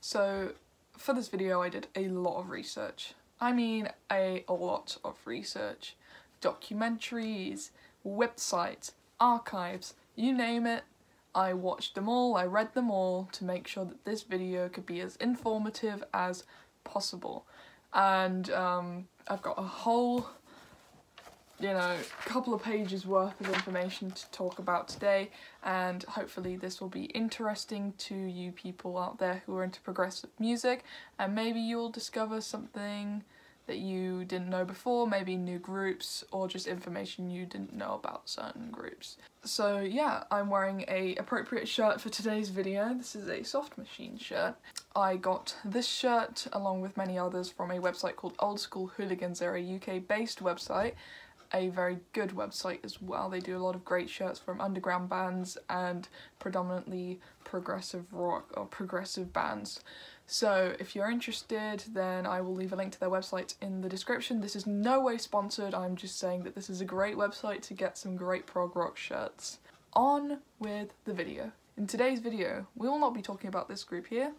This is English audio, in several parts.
So for this video I did a lot of research. I mean a lot of research. Documentaries, websites, archives, you name it. I watched them all, I read them all to make sure that this video could be as informative as possible. And I've got a whole, couple of pages worth of information to talk about today, and hopefully this will be interesting to you people out there who are into progressive music, and maybe you'll discover something that you didn't know before, maybe new groups or just information you didn't know about certain groups. So yeah, I'm wearing a appropriate shirt for today's video. This is a Soft Machine shirt. I got this shirt along with many others from a website called Old School Hooligans. They're a UK based website, a very good website as well. They do a lot of great shirts from underground bands and predominantly progressive rock or progressive bands. So if you're interested, then I will leave a link to their website in the description. This is no way sponsored, I'm just saying that this is a great website to get some great prog rock shirts. On with the video. In today's video, we will not be talking about this group here,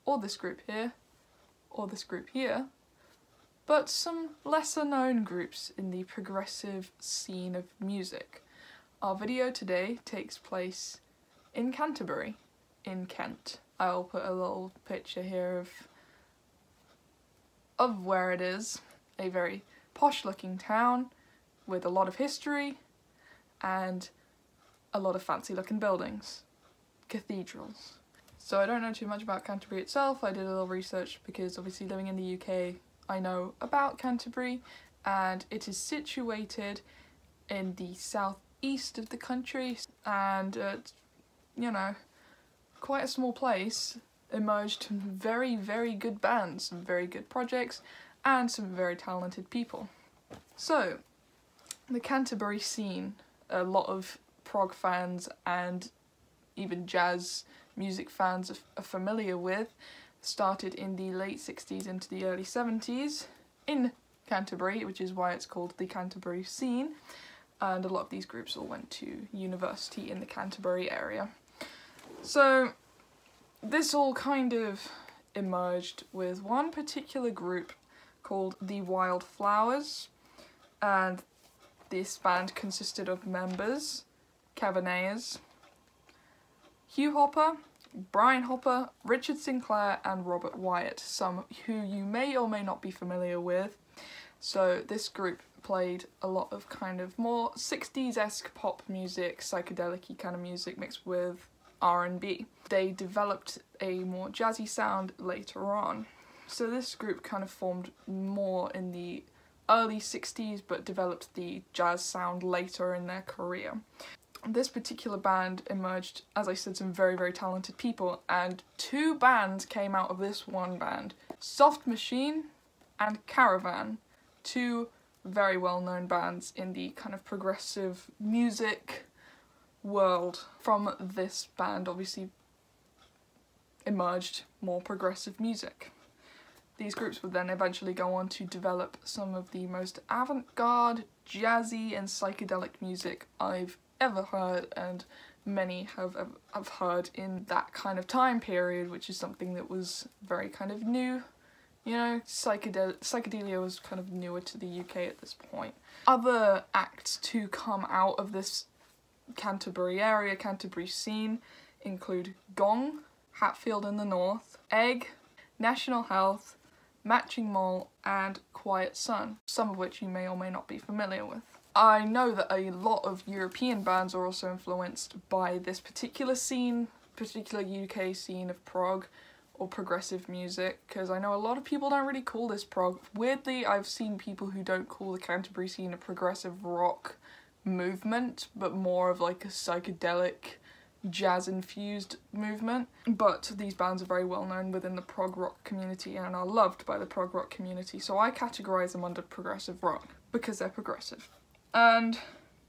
or this group here, or this group here, but some lesser known groups in the progressive scene of music. Our video today takes place in Canterbury, in Kent. I'll put a little picture here of where it is. A very posh looking town with a lot of history and a lot of fancy looking buildings. Cathedrals. So I don't know too much about Canterbury itself. I did a little research because obviously living in the UK I know about Canterbury, and it is situated in the southeast of the country, and quite a small place, emerged very, very good bands, some very good projects, and some very talented people. So, the Canterbury scene, a lot of prog fans and even jazz music fans are familiar with, started in the late 60s into the early 70s in Canterbury, which is why it's called the Canterbury scene, and a lot of these groups all went to university in the Canterbury area. So this all kind of emerged with one particular group called the Wildflowers, and this band consisted of members Kevin Ayers, Hugh Hopper, Brian Hopper, Richard Sinclair and Robert Wyatt, some who you may or may not be familiar with. So this group played a lot of kind of more 60s-esque pop music, psychedelic-y kind of music mixed with R&B. They developed a more jazzy sound later on. So this group kind of formed more in the early 60s but developed the jazz sound later in their career. This particular band emerged, as I said, some very, very talented people, and two bands came out of this one band. Soft Machine and Caravan, two very well-known bands in the kind of progressive music world. From this band, obviously, emerged more progressive music. These groups would then eventually go on to develop some of the most avant-garde, jazzy and psychedelic music I've ever heard, and many have heard in that kind of time period, which is something that was very kind of new. Psychedelia was kind of newer to the UK at this point. Other acts to come out of this Canterbury area, Canterbury scene, include Gong, Hatfield in the North, Egg, National Health, Matching Mole and Quiet Sun, some of which you may or may not be familiar with. I know that a lot of European bands are also influenced by this particular scene, particular UK scene of prog or progressive music, because I know a lot of people don't really call this prog. Weirdly, I've seen people who don't call the Canterbury scene a progressive rock movement, but more of like a psychedelic, jazz-infused movement. But these bands are very well known within the prog rock community and are loved by the prog rock community, so I categorise them under progressive rock because they're progressive. And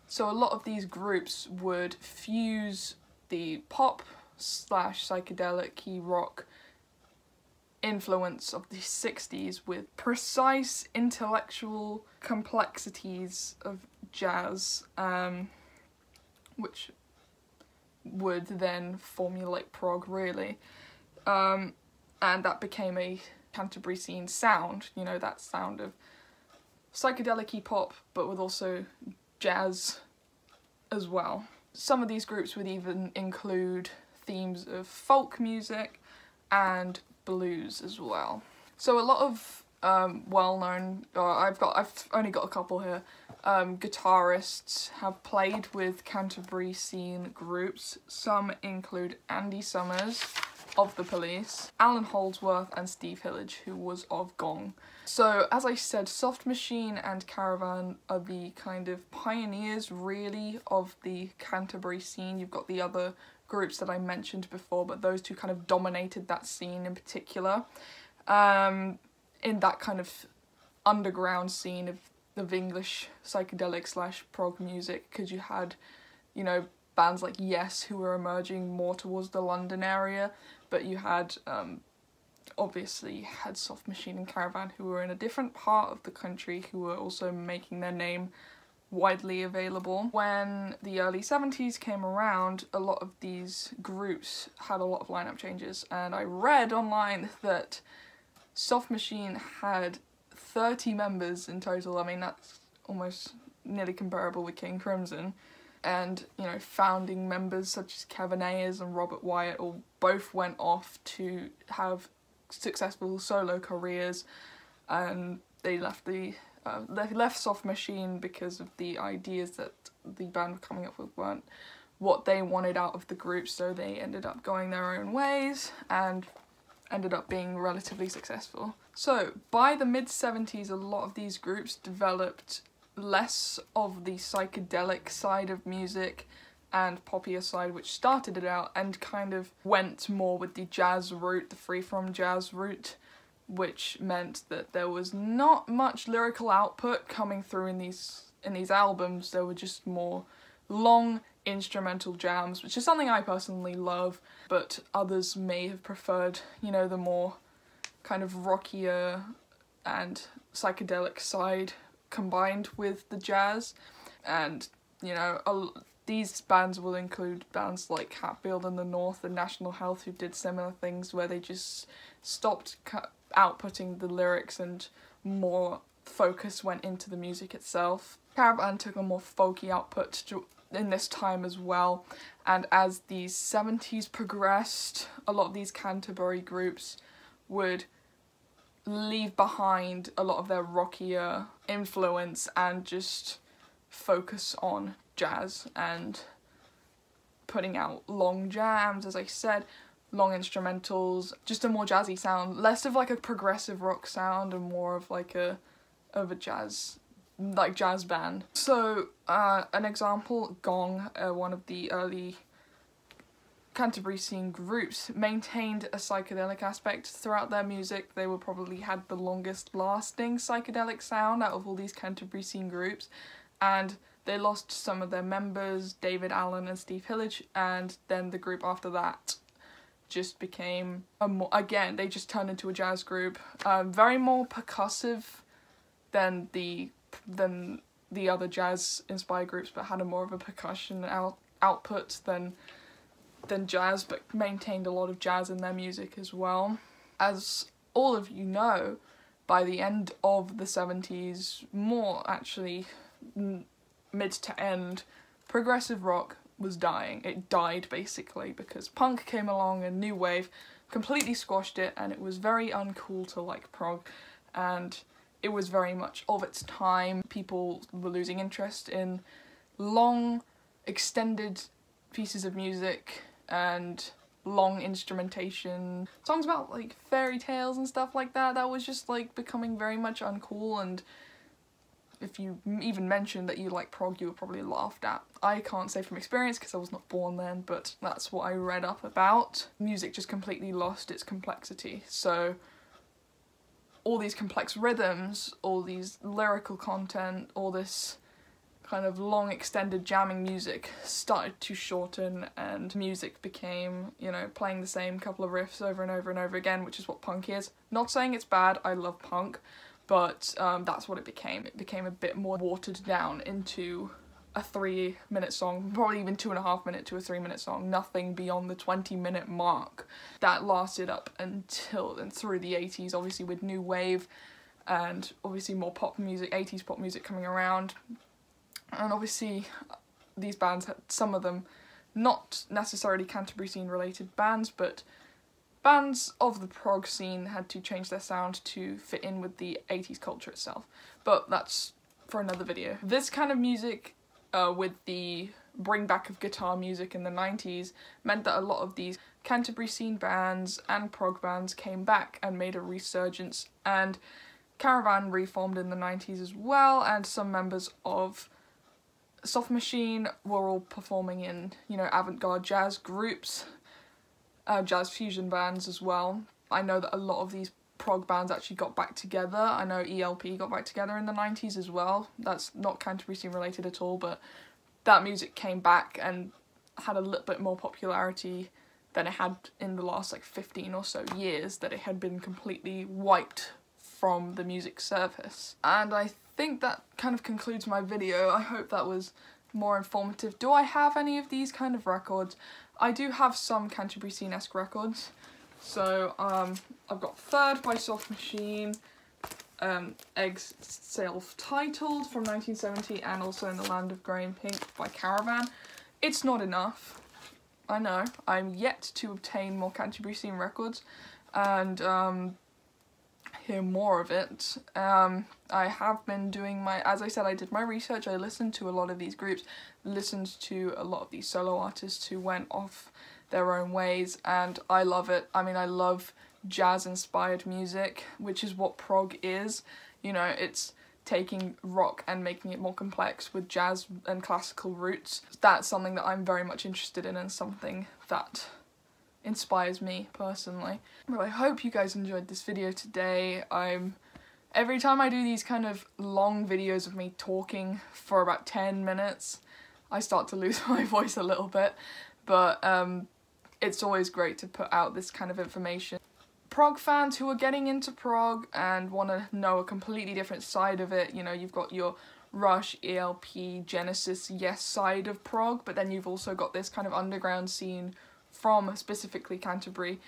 so a lot of these groups would fuse the pop / psychedelic rock influence of the 60s with precise intellectual complexities of jazz, which would then formulate prog really. and that became a Canterbury scene sound, you know, that sound of psychedelic pop, but with also jazz as well. Some of these groups would even include themes of folk music and blues as well. So a lot of well-known, I've only got a couple here, guitarists have played with Canterbury scene groups. Some include Andy Summers of The Police, Alan Holdsworth and Steve Hillage, who was of Gong. So as I said, Soft Machine and Caravan are the kind of pioneers really of the Canterbury scene. You've got the other groups that I mentioned before, but those two kind of dominated that scene in particular. In that kind of underground scene of English psychedelic / prog music, because you had, you know, bands like Yes who were emerging more towards the London area, but you had obviously had Soft Machine and Caravan who were in a different part of the country, who were also making their name widely available. When the early 70s came around, a lot of these groups had a lot of lineup changes, and I read online that Soft Machine had 30 members in total. I mean, that's almost nearly comparable with King Crimson. And, you know, founding members such as Kevin Ayers and Robert Wyatt all both went off to have successful solo careers, and they left Soft Machine because of the ideas that the band were coming up with weren't what they wanted out of the group, so they ended up going their own ways and ended up being relatively successful. So by the mid-70s, a lot of these groups developed less of the psychedelic side of music and poppier side, which started it out, and kind of went more with the jazz route, the free-from jazz route, which meant that there was not much lyrical output coming through in these albums. There were just more long instrumental jams, which is something I personally love, but others may have preferred, you know, the more kind of rockier and psychedelic side combined with the jazz. And, you know, these bands will include bands like Hatfield and the North and National Health, who did similar things where they just stopped outputting the lyrics and more focus went into the music itself. Caravan took a more folky output in this time as well, and as the 70s progressed, a lot of these Canterbury groups would leave behind a lot of their rockier influence and just focus on jazz and putting out long jams, as I said, long instrumentals, just a more jazzy sound, less of like a progressive rock sound and more of like a jazz band. So an example, Gong, one of the early Canterbury scene groups, maintained a psychedelic aspect throughout their music. They were probably had the longest lasting psychedelic sound out of all these Canterbury scene groups, and they lost some of their members, David Allen and Steve Hillage, and then the group after that just became again, they just turned into a jazz group, very more percussive than the other jazz inspired groups, but had a more of a percussion output than jazz, but maintained a lot of jazz in their music as well. As all of you know, by the end of the 70s, more actually mid to end, progressive rock was dying. It died basically because punk came along and new wave completely squashed it, and it was very uncool to like prog, and it was very much of its time. People were losing interest in long extended pieces of music and long instrumentation. Songs about like fairy tales and stuff like that, that was just like becoming very much uncool, and if you even mentioned that you like prog, you were probably laughed at. I can't say from experience because I was not born then, but that's what I read up about. Music just completely lost its complexity. So all these complex rhythms, all these lyrical content, all this kind of long extended jamming music started to shorten, and music became, you know, playing the same couple of riffs over and over and over again, which is what punk is. Not saying it's bad, I love punk, but that's what it became. It became a bit more watered down into a 3-minute song, probably even 2.5 minute to a 3-minute song, nothing beyond the 20-minute mark. That lasted up until and through the 80s, obviously with new wave and obviously more pop music, 80s pop music coming around. And obviously these bands had, some of them, not necessarily Canterbury scene related bands, but bands of the prog scene had to change their sound to fit in with the 80s culture itself. But that's for another video. This kind of music, with the bring back of guitar music in the 90s, meant that a lot of these Canterbury scene bands and prog bands came back and made a resurgence, and Caravan reformed in the 90s as well, and some members of Soft Machine were all performing in, you know, avant-garde jazz groups, jazz fusion bands as well. I know that a lot of these prog bands actually got back together. I know ELP got back together in the 90s as well. That's not Canterbury scene related at all, but that music came back and had a little bit more popularity than it had in the last like 15 or so years, that it had been completely wiped from the music surface. And I think that kind of concludes my video. I hope that was more informative. Do I have any of these kind of records? I do have some Canterbury scene-esque records. So I've got Third by Soft Machine, Eggs self-titled from 1970, and also In the Land of Grey and Pink by Caravan. It's not enough, I know. I'm yet to obtain more Canterbury scene records and hear more of it. I have been doing my, as I said, I did my research. I listened to a lot of these groups, listened to a lot of these solo artists who went off their own ways, and I love it. I mean, I love jazz-inspired music, which is what prog is. You know, it's taking rock and making it more complex with jazz and classical roots. That's something that I'm very much interested in and something that inspires me personally. Well, I hope you guys enjoyed this video today. Every time I do these kind of long videos of me talking for about 10 minutes, I start to lose my voice a little bit, but it's always great to put out this kind of information. Prog fans who are getting into prog and want to know a completely different side of it, you know, you've got your Rush, ELP, Genesis, Yes side of prog, but then you've also got this kind of underground scene from specifically Canterbury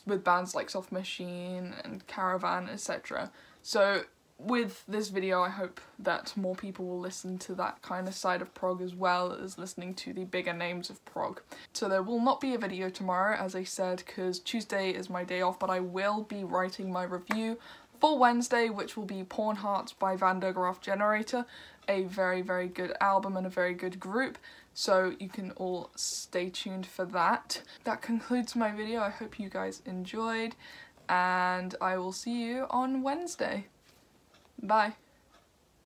with bands like Soft Machine and Caravan, etc. So with this video, I hope that more people will listen to that kind of side of prog as well as listening to the bigger names of prog. So there will not be a video tomorrow, as I said, because Tuesday is my day off, but I will be writing my review for Wednesday, which will be Porn Hearts by Van der Graaf Generator, a very, very good album and a very good group. So you can all stay tuned for that. That concludes my video. I hope you guys enjoyed, and I will see you on Wednesday. Bye.